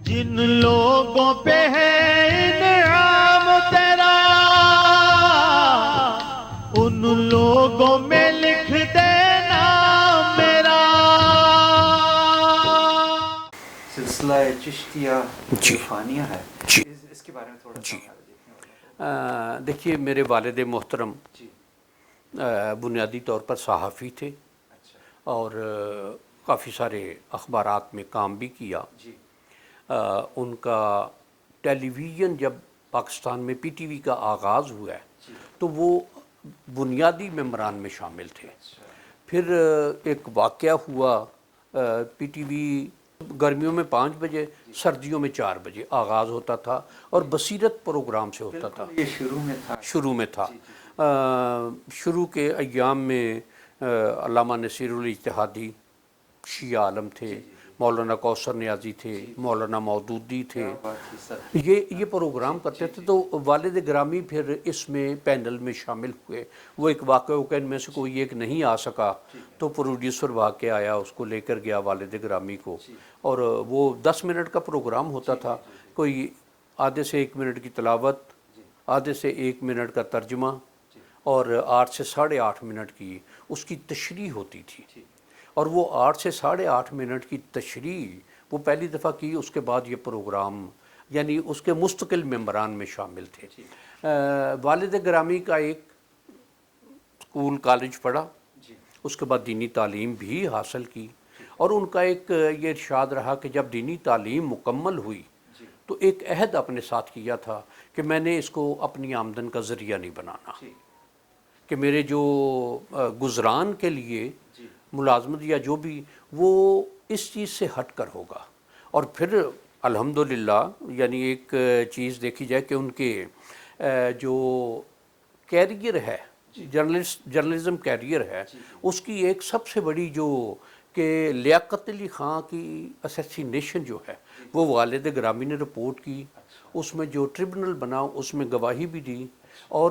جن لوگوں پہ ہے انعام تیرا ان لوگوں میں لکھ دینا میرا. سلسلہ چشتیہ عرفانیہ ہے اس کے بارے میں تھوڑا سا دیکھیے میرے والد محترم بنیادی طور پر صحافی تھے اور کافی سارے اخبارات میں کام بھی کیا. ان کا ٹیلی ویژن جب پاکستان میں پی ٹی وی کا آغاز ہوا ہے تو وہ بنیادی ممبران میں شامل تھے. پھر ایک واقعہ ہوا، پی ٹی وی گرمیوں میں 5 بجے سردیوں میں 4 بجے آغاز ہوتا تھا اور بصیرت پروگرام سے ہوتا تھا. یہ شروع میں تھا. شروع کے ایام میں علامہ نصیر الاجتہادی شیعہ عالم تھے، مولانا کوثر نیازی تھے، مولانا مودودی تھے، یہ پروگرام کرتے تھے. تو والد گرامی پھر اس میں پینل میں شامل ہوئے. وہ ایک واقعہ کہ ان میں سے کوئی ایک نہیں آ سکا تو پروڈیوسر واقع آیا، اس کو لے کر گیا والد گرامی کو، اور وہ 10 منٹ کا پروگرام ہوتا تھا. کوئی آدھے سے 1 منٹ کی تلاوت، آدھے سے 1 منٹ کا ترجمہ اور 8 سے 8.5 منٹ کی اس کی تشریح ہوتی تھی. اور وہ 8 سے 8.5 منٹ کی تشریح وہ پہلی دفعہ کی. اس کے بعد یہ پروگرام یعنی اس کے مستقل ممبران میں شامل تھے. والد گرامی کا ایک اسکول کالج پڑھا، اس کے بعد دینی تعلیم بھی حاصل کی، اور ان کا ایک یہ ارشاد رہا کہ جب دینی تعلیم مکمل ہوئی تو ایک عہد اپنے ساتھ کیا تھا کہ میں نے اس کو اپنی آمدن کا ذریعہ نہیں بنانا، کہ میرے جو گزران کے لیے ملازمت یا جو بھی وہ اس چیز سے ہٹ کر ہوگا. اور پھر الحمدللہ یعنی ایک چیز دیکھی جائے کہ ان کے جو کیریئر ہے، جرنلزم کیریئر ہے، اس کی ایک سب سے بڑی جو کہ لیاقت علی خان کی اسیسینیشن جو ہے وہ والد گرامی نے رپورٹ کی. اس میں جو ٹریبونل بنا اس میں گواہی بھی دی، اور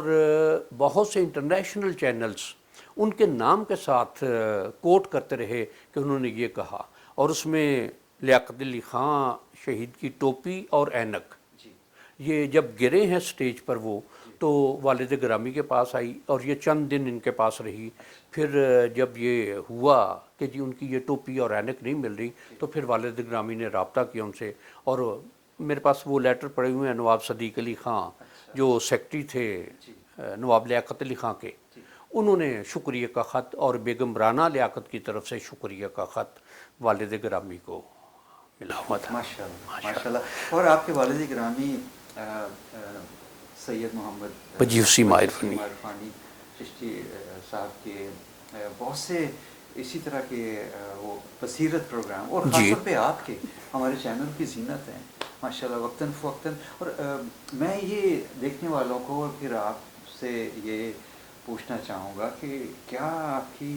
بہت سے انٹرنیشنل چینلز ان کے نام کے ساتھ کوٹ کرتے رہے کہ انہوں نے یہ کہا. اور اس میں لیاقت علی خان شہید کی ٹوپی اور اینک یہ جب گرے ہیں سٹیج پر وہ تو والد گرامی کے پاس آئی اور یہ چند دن ان کے پاس رہی. پھر جب یہ ہوا کہ جی ان کی یہ ٹوپی اور اینک نہیں مل رہی تو پھر والد گرامی نے رابطہ کیا ان سے، اور میرے پاس وہ لیٹر پڑے ہوئے ہیں نواب صدیق علی خان جو سیکرٹری تھے نواب لیاقت علی خان کے، انہوں نے شکریہ کا خط اور بیگم رانا لیاقت کی طرف سے شکریہ کا خط والد گرامی کو ملا ہوا تھا. ماشاءاللہ. اور آپ کے والد گرامی سید محمد بجیوسی مائرفانی چشتی صاحب کے بہت سے اسی طرح کے وہ بصیرت پروگرام، اور خاص طور پہ آپ کے ہمارے چینل کی زینت ہیں ماشاءاللہ وقتاً فوقتاً. اور میں یہ دیکھنے والوں کو اور پھر آپ سے یہ پوچھنا چاہوں گا کہ کیا آپ کی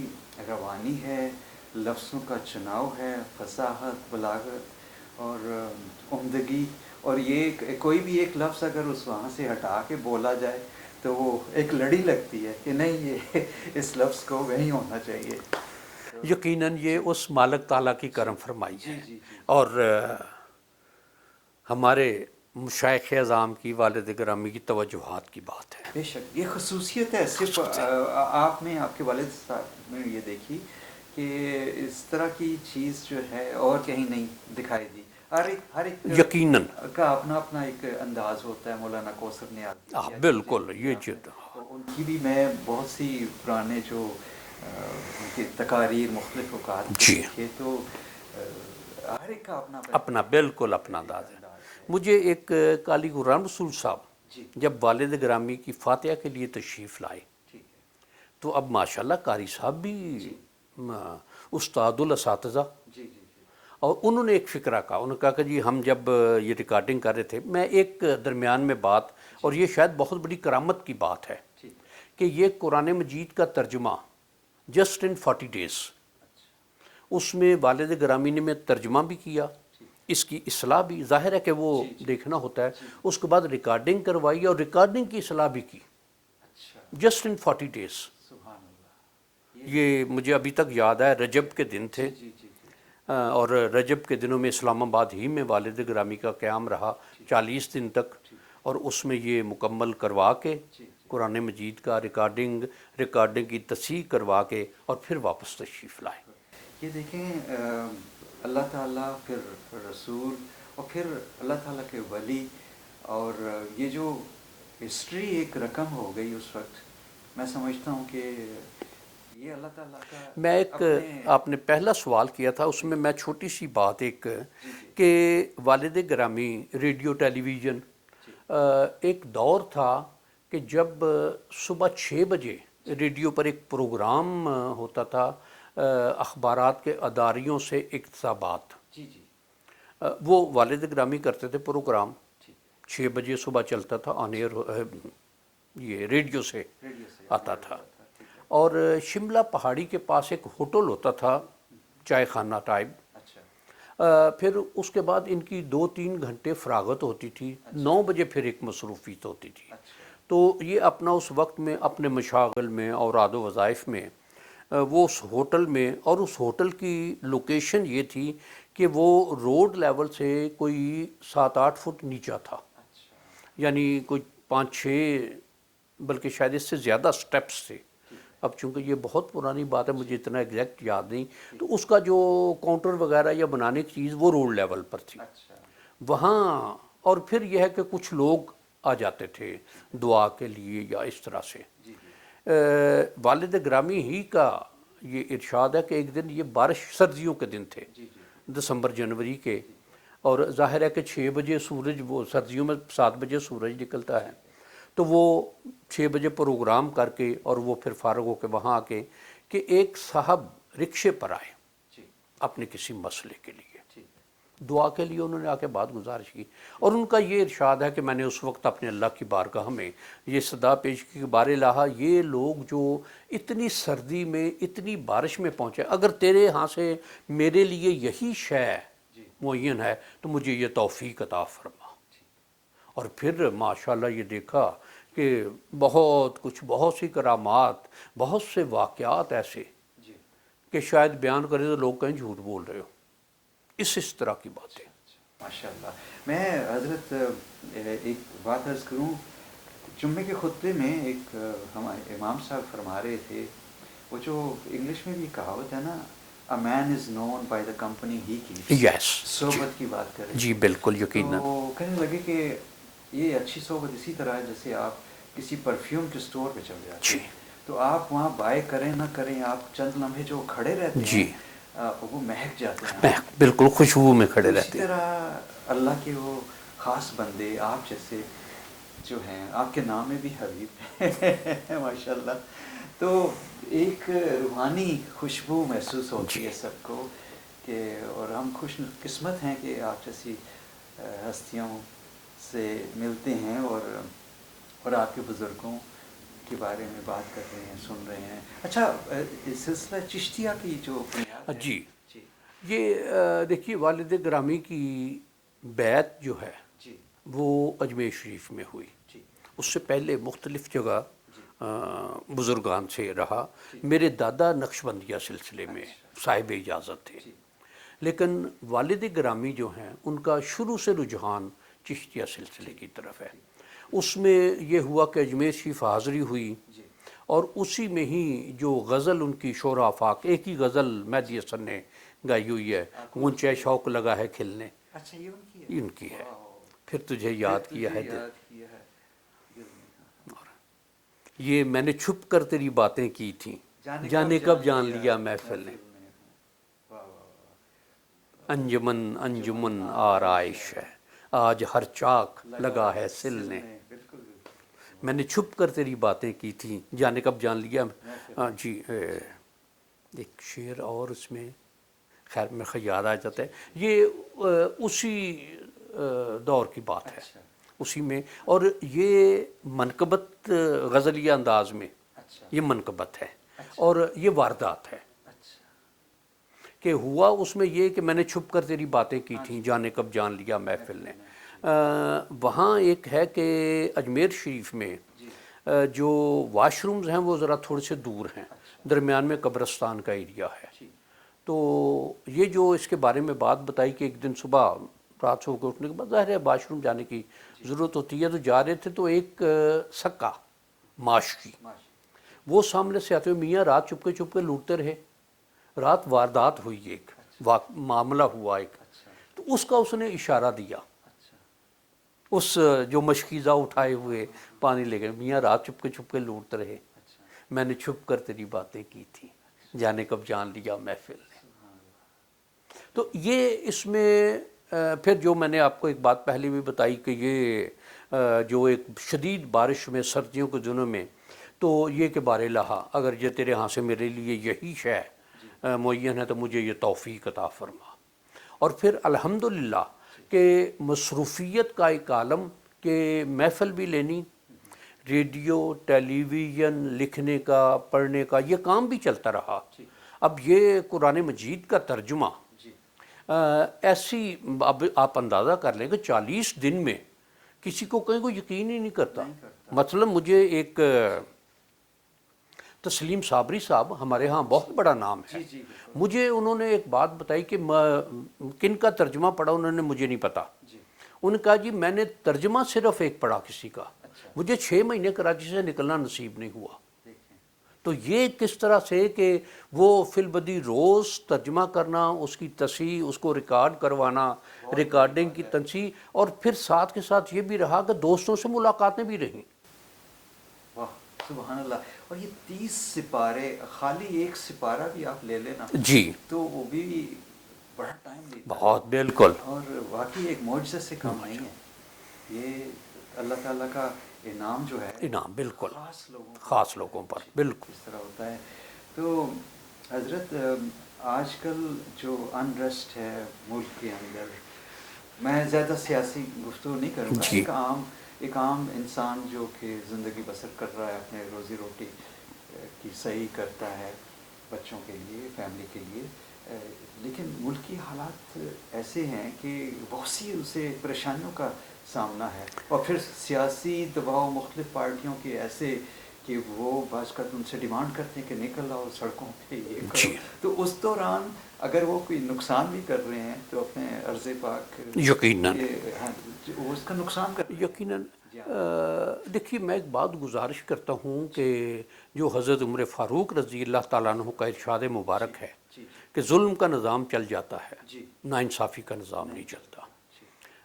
روانی ہے، لفظوں کا چناؤ ہے، فصاحت، بلاغت اور عمدگی، اور یہ کوئی بھی ایک لفظ اگر اس وہاں سے ہٹا کے بولا جائے تو وہ ایک لڑی لگتی ہے کہ نہیں یہ اس لفظ کو وہیں ہونا چاہیے. یقیناً یہ اس مالک تعالیٰ کی کرم فرمائی ہے اور ہمارے مشائخ اعظام کی والد گرامی کی توجہات کی بات ہے. بے شک یہ خصوصیت ہے صرف آپ میں، آپ کے والد صاحب میں یہ دیکھی کہ اس طرح کی چیز جو ہے اور کہیں نہیں دکھائی دی. ہر ایک یقیناً کا اپنا اپنا ایک انداز ہوتا ہے. مولانا کوثر نیازی بالکل یہ چیز ان کی بھی میں بہت سی پرانے جو ان کی تقاریر مختلف اوقات دیکھے تو ہر ایک کا اپنا بالکل اپنا انداز ہے. مجھے ایک قالی غلام رسول صاحب جب والد گرامی کی فاتحہ کے لیے تشریف لائے تو اب ماشاءاللہ قاری صاحب بھی استاد الاساتذہ، اور انہوں نے ایک فکرہ کہا. انہوں نے کہا کہ جی ہم جب یہ ریکارڈنگ کر رہے تھے، میں ایک درمیان میں بات، اور یہ شاید بہت بڑی کرامت کی بات ہے کہ یہ قرآن مجید کا ترجمہ جسٹ ان 40 days، اس میں والد گرامی نے میں ترجمہ بھی کیا، اس کی اصلاح بھی، ظاہر ہے کہ وہ دیکھنا ہوتا ہے، اس کے بعد ریکارڈنگ کروائی اور ریکارڈنگ کی اصلاح بھی کی جسٹ ان 40 days. یہ مجھے ابھی تک یاد ہے، رجب کے دن تھے اور رجب کے دنوں میں اسلام آباد ہی میں والد گرامی کا قیام رہا 40 دن تک، اور اس میں یہ مکمل کروا کے قرآن مجید کا ریکارڈنگ کی تصحیح کروا کے اور پھر واپس تشریف لائے۔ یہ دیکھیں اللہ تعالیٰ، پھر رسول، اور پھر اللہ تعالیٰ کے ولی، اور یہ جو ہسٹری ایک رقم ہو گئی اس وقت، میں سمجھتا ہوں کہ یہ اللہ تعالیٰ کا میں ایک آپ نے پہلا سوال کیا تھا، اس میں چھوٹی سی بات ایک کہ والد گرامی ریڈیو ٹیلی ویژن، ایک دور تھا کہ جب صبح 6 بجے ریڈیو پر ایک پروگرام ہوتا تھا اخبارات کے اداریوں سے اقتصابات، وہ والد گرامی کرتے تھے پروگرام، 6 بجے صبح چلتا تھا، آن ایئر یہ ریڈیو سے آتا تھا، اور شملہ پہاڑی کے پاس ایک ہوٹل ہوتا تھا چائے خانہ ٹائپ، پھر اس کے بعد ان کی 2-3 گھنٹے فراغت ہوتی تھی، 9 بجے پھر ایک مصروفیت ہوتی تھی، تو یہ اپنا اس وقت میں اپنے مشاغل میں اور اوراد و وظائف میں وہ اس ہوٹل میں، اور اس ہوٹل کی لوکیشن یہ تھی کہ وہ روڈ لیول سے کوئی 7-8 فٹ نیچا تھا، یعنی کوئی 5-6 بلکہ شاید اس سے زیادہ سٹیپس تھے۔ اب چونکہ یہ بہت پرانی بات ہے، مجھے اتنا ایگزیکٹ یاد نہیں، تو اس کا جو کاؤنٹر وغیرہ یا بنانے کی چیز وہ روڈ لیول پر تھی وہاں، اور پھر یہ ہے کہ کچھ لوگ آ جاتے تھے دعا کے لیے یا اس طرح سے۔ والد گرامی ہی کا یہ ارشاد ہے کہ ایک دن یہ بارش، سردیوں کے دن تھے، دسمبر جنوری کے، اور ظاہر ہے کہ 6 بجے سورج، وہ سردیوں میں 7 بجے سورج نکلتا ہے، تو وہ 6 بجے پروگرام کر کے اور وہ پھر فارغ ہو کے وہاں آ کے کہ ایک صاحب رکشے پر آئے اپنے کسی مسئلے کے لیے، دعا کے لیے انہوں نے آ کے بات گزارش کی، اور ان کا یہ ارشاد ہے کہ میں نے اس وقت اپنے اللہ کی بارگاہ میں یہ صدا پیش کی کہ بار الہا، یہ لوگ جو اتنی سردی میں اتنی بارش میں پہنچے، اگر تیرے ہاں سے میرے لیے یہی شے معین ہے تو مجھے یہ توفیق عطا فرما۔ اور پھر ماشاءاللہ یہ دیکھا کہ بہت کچھ، بہت سی کرامات، بہت سے واقعات ایسے کہ شاید بیان کرے تو لوگ کہیں جھوٹ بول رہے ہو، اس طرح کی باتیں۔ ماشاءاللہ۔ میں حضرت ایک بات عرض کروں، جمعے کے خطبے میں ایک ہمارے امام صاحب فرما رہے تھے، وہ جو انگلش میں بھی کہاوت ہے نا، A man is known by the company he keeps۔ یس، صحبت کی بات کریں جی بالکل، یقیناً۔ تو کہنے لگے کہ یہ اچھی صحبت اسی طرح ہے جیسے آپ کسی پرفیوم کے سٹور پہ چل جاتے ہیں، تو آپ وہاں بائی کریں نہ کریں، آپ چند لمحے جو کھڑے رہتے ہیں وہ مہک جاتے ہیں، بالکل خوشبو میں کھڑے رہتے ہیں۔ اسی طرح اللہ کے وہ خاص بندے آپ جیسے جو ہیں، آپ کے نام میں بھی حبیب ہیں ماشاءاللہ، تو ایک روحانی خوشبو محسوس ہوتی ہے سب کو کہ، اور ہم خوش قسمت ہیں کہ آپ جیسی ہستیوں سے ملتے ہیں اور آپ کے بزرگوں کے بارے میں بات کر رہے ہیں، سن رہے ہیں۔ اچھا، سلسلہ چشتیہ کی جو بنیاد ہے، جی، یہ دیکھیے والد گرامی کی بیعت جو ہے وہ اجمیر شریف میں ہوئی، اس سے پہلے مختلف جگہ بزرگان سے رہا، میرے دادا نقشبندیہ سلسلے میں صاحب اجازت تھے، لیکن والد گرامی جو ہیں ان کا شروع سے رجحان چشتیہ سلسلے کی طرف ہے۔ اس میں یہ ہوا کہ اجمیر شریف حاضری ہوئی، اور اسی میں ہی جو غزل ان کی شور آفاق، ایک ہی غزل مہدی حسن نے گائی ہوئی ہے، غنچہ شوق لگا ہے کھلنے، یہ ان کی ہے، پھر تجھے یاد کیا ہے دل، یہ میں نے چھپ کر تیری باتیں کی تھیں، جانے کب جان لیا محفل نے، انجمن انجمن آرائش ہے، آج ہر چاک لگا ہے سل نے، میں نے چھپ کر تیری باتیں کی تھیں، جانے کب جان لیا۔ جی ایک شعر اور اس میں خیر میں یاد آ جاتا ہے، یہ اسی دور کی بات ہے، اسی میں، اور یہ منقبت غزلیہ انداز میں یہ منقبت ہے، اور یہ واردات ہے کہ ہوا اس میں یہ کہ میں نے چھپ کر تیری باتیں کی تھیں، جانے کب جان لیا محفل نے۔ وہاں ایک ہے کہ اجمیر شریف میں جو واش رومز ہیں وہ ذرا تھوڑے سے دور ہیں، درمیان میں قبرستان کا ایریا ہے، تو یہ جو اس کے بارے میں بات بتائی کہ ایک دن صبح رات سو کے اٹھنے کے بعد ظاہر ہے واش روم جانے کی ضرورت ہوتی ہے، تو جا رہے تھے تو ایک سکا ماش کی وہ سامنے سے آتے ہوئے میاں رات چپکے چپکے لوٹتے رہے، رات واردات ہوئی، ایک معاملہ ہوا ایک، تو اس کا اس نے اشارہ دیا، اس جو مشکیزہ اٹھائے ہوئے پانی لے گئے، میاں رات چپکے چپکے لوٹتے رہے، میں نے چھپ کر تیری باتیں کی تھی، جانے کب جان لیا محفل نے۔ تو یہ اس میں پھر جو میں نے آپ کو ایک بات پہلے بھی بتائی کہ یہ جو ایک شدید بارش میں سردیوں کے دنوں میں، تو یہ کہ بارے لہا اگر یہ تیرے ہاں سے میرے لیے یہی شے معین ہے تو مجھے یہ توفیق عطا فرما۔ اور پھر الحمدللہ کہ مصروفیت کا ایک عالم کہ محفل بھی لینی، ریڈیو، ٹیلی ویژن، لکھنے کا، پڑھنے کا، یہ کام بھی چلتا رہا۔ اب یہ قرآن مجید کا ترجمہ ایسی، اب آپ اندازہ کر لیں کہ 40 دن میں کسی کو کہیں کو یقین ہی نہیں کرتا۔ مثلا مجھے ایک تسلیم صابری صاحب ہمارے ہاں بہت بڑا نام ہے، مجھے انہوں نے ایک بات بتائی کہ کن کا ترجمہ پڑھا، انہوں نے مجھے نہیں پتا، انہوں نے کہا جی میں نے ترجمہ صرف ایک پڑھا کسی کا، مجھے 6 مہینے کراچی سے نکلنا نصیب نہیں ہوا۔ تو یہ کس طرح سے کہ وہ فی البدی روز ترجمہ کرنا، اس کی تصحیح، اس کو ریکارڈ کروانا، ریکارڈنگ کی تنصیح، اور پھر ساتھ کے ساتھ یہ بھی رہا کہ دوستوں سے ملاقاتیں بھی رہیں۔ واہ سبحان اللہ۔ اور یہ 30 سپارے، خالی ایک سپارہ بھی آپ لے لینا جی تو وہ بھی بڑا ٹائم لیتا ہے، بہت بالکل، اور واقعی ایک معجزے سے کم نہیں ہے، یہ اللہ تعالیٰ کا انعام جو ہے، انعام بالکل خاص لوگوں پر بالکل۔ اس طرح ہوتا ہے۔ تو حضرت آج کل جو انریسٹ ہے ملک کے اندر، میں زیادہ سیاسی گفتگو نہیں کروں گا، ایک عام انسان جو کہ زندگی بسر کر رہا ہے، اپنے روزی روٹی کی صحیح کرتا ہے بچوں کے لیے، فیملی کے لیے، لیکن ملکی حالات ایسے ہیں کہ بہت سی اسے پریشانیوں کا سامنا ہے، اور پھر سیاسی دباؤ مختلف پارٹیوں کے ایسے کہ وہ بعض کا ان سے ڈیمانڈ کرتے ہیں کہ نکل آؤ سڑکوں پہ، یہ کرو، تو اس دوران اگر وہ کوئی نقصان بھی کر رہے ہیں تو اپنے عرض پاک یقیناً وہ اس کا نقصان کر یقیناً دیکھیے میں ایک بات گزارش کرتا ہوں کہ جو حضرت عمر فاروق رضی اللہ تعالیٰ عنہ کا ارشاد مبارک ہے کہ ظلم کا نظام چل جاتا ہے، ناانصافی کا نظام نہیں چلتا۔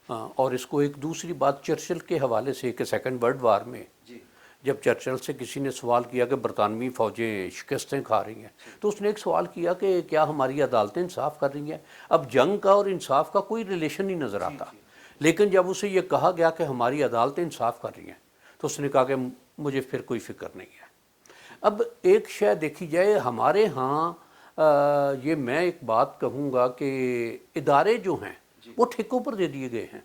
اور اس کو ایک دوسری بات چرچل کے حوالے سے کہ سیکنڈ ورلڈ وار میں جب چرچل سے کسی نے سوال کیا کہ برطانوی فوجیں شکستیں کھا رہی ہیں، تو اس نے ایک سوال کیا کہ کیا ہماری عدالتیں انصاف کر رہی ہیں؟ اب جنگ کا اور انصاف کا کوئی ریلیشن نہیں نظر آتا، لیکن جب اسے یہ کہا گیا کہ ہماری عدالتیں انصاف کر رہی ہیں تو اس نے کہا کہ مجھے پھر کوئی فکر نہیں ہے۔ اب ایک شے دیکھی جائے ہمارے ہاں، یہ میں ایک بات کہوں گا کہ ادارے جو ہیں وہ ٹھیکوں پر دے دیے گئے ہیں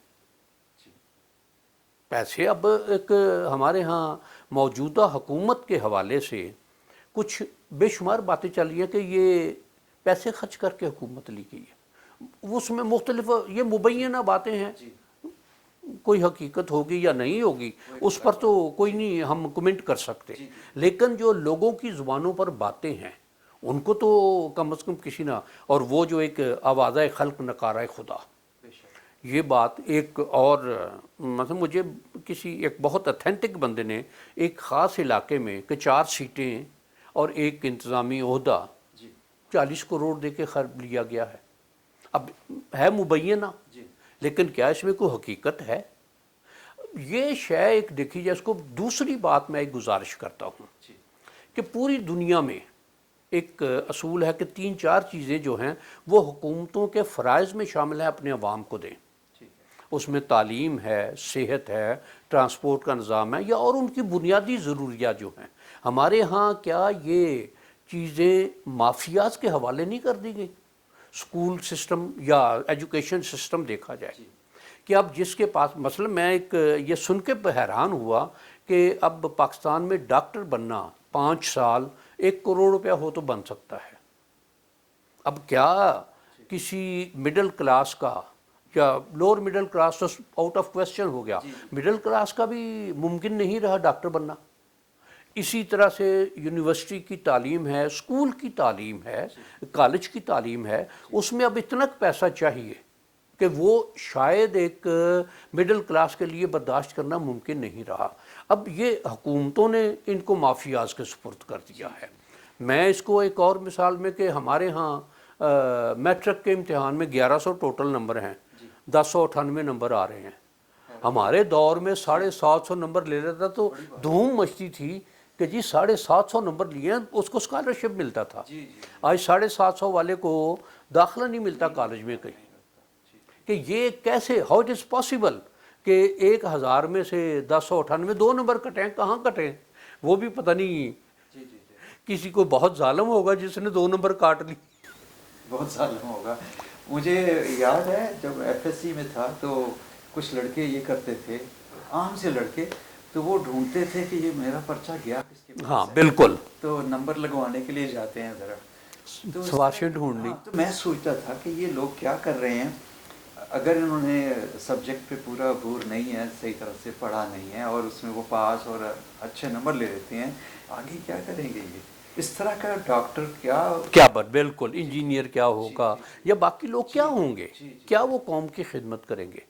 پیسے۔ اب ایک ہمارے ہاں موجودہ حکومت کے حوالے سے کچھ بے شمار باتیں چل رہی ہیں کہ یہ پیسے خرچ کر کے حکومت لی گئی ہے، اس میں مختلف یہ مبینہ باتیں ہیں، کوئی حقیقت ہوگی یا نہیں ہوگی اس پر تو کوئی نہیں ہم کمنٹ کر سکتے، لیکن جو لوگوں کی زبانوں پر باتیں ہیں ان کو تو کم از کم کسی نہ، اور وہ جو ایک آوازہ خلق نکارہ خدا، یہ بات ایک اور مثلا مجھے کسی ایک بہت اتھینٹک بندے نے ایک خاص علاقے میں کہ 4 سیٹیں اور ایک انتظامی عہدہ 40 کروڑ دے کے خرید لیا گیا ہے۔ اب ہے مبینہ، لیکن کیا اس میں کوئی حقیقت ہے؟ یہ شے ایک دیکھی جائے، اس کو دوسری بات میں ایک گزارش کرتا ہوں کہ پوری دنیا میں ایک اصول ہے کہ 3-4 چیزیں جو ہیں وہ حکومتوں کے فرائض میں شامل ہیں اپنے عوام کو دیں، اس میں تعلیم ہے، صحت ہے، ٹرانسپورٹ کا نظام ہے، یا اور ان کی بنیادی ضروریات جو ہیں۔ ہمارے ہاں کیا یہ چیزیں مافیاز کے حوالے نہیں کر دی گئی؟ اسکول سسٹم یا ایجوکیشن سسٹم دیکھا جائے کہ اب جس کے پاس، مثلا میں ایک یہ سن کے حیران ہوا کہ اب پاکستان میں ڈاکٹر بننا 5 سال 1 کروڑ روپیہ ہو تو بن سکتا ہے۔ اب کیا کسی مڈل کلاس کا یا لوور مڈل کلاس تو آؤٹ آف کویسچن ہو گیا، مڈل کلاس کا بھی ممکن نہیں رہا ڈاکٹر بننا؟ اسی طرح سے یونیورسٹی کی تعلیم ہے، اسکول کی تعلیم ہے، کالج کی تعلیم ہے، اس میں اب اتنا پیسہ چاہیے کہ وہ شاید ایک مڈل کلاس کے لیے برداشت کرنا ممکن نہیں رہا۔ اب یہ حکومتوں نے ان کو مافیاز کے سپرد کر دیا ہے۔ میں اس کو ایک اور مثال میں کہ ہمارے ہاں میٹرک کے امتحان میں 1100 ٹوٹل نمبر ہیں، 1098 نمبر آ رہے ہیں۔ ہمارے دور میں 750 نمبر لے لیتا تو دھوم مچتی تھی کہ جی 750 نمبر لیے ہیں، اس کو اسکالرشپ ملتا تھا۔ آج 750 والے کو داخلہ نہیں ملتا کالج میں کہیں، کہ یہ کیسے، ہاؤ اٹ از پاسبل کہ 1000 میں سے 1098 2 نمبر کٹیں، کہاں کٹیں؟ وہ بھی پتہ نہیں، کسی کو بہت ظالم ہوگا جس نے 2 نمبر کاٹ لی، بہت ظالم ہوگا۔ مجھے یاد ہے جب ایف ایس سی میں تھا تو کچھ لڑکے یہ کرتے تھے، عام سے لڑکے، تو وہ ڈھونڈتے تھے کہ یہ میرا پرچہ گیا کس کے پاس۔ ہاں بالکل، تو نمبر لگوانے کے لیے جاتے ہیں ذرا، تو سواشیں ڈھونڈنی۔ تو میں سوچتا تھا کہ یہ لوگ کیا کر رہے ہیں، اگر انہوں نے سبجیکٹ پہ پورا عبور نہیں ہے، صحیح طرح سے پڑھا نہیں ہے اور اس میں وہ پاس اور اچھے نمبر لے لیتے ہیں، آگے کیا کریں گے یہ؟ اس طرح کا ڈاکٹر کیا بالکل انجینئر کیا ہوگا، یا باقی لوگ کیا ہوں گے، کیا وہ قوم کی خدمت کریں گے؟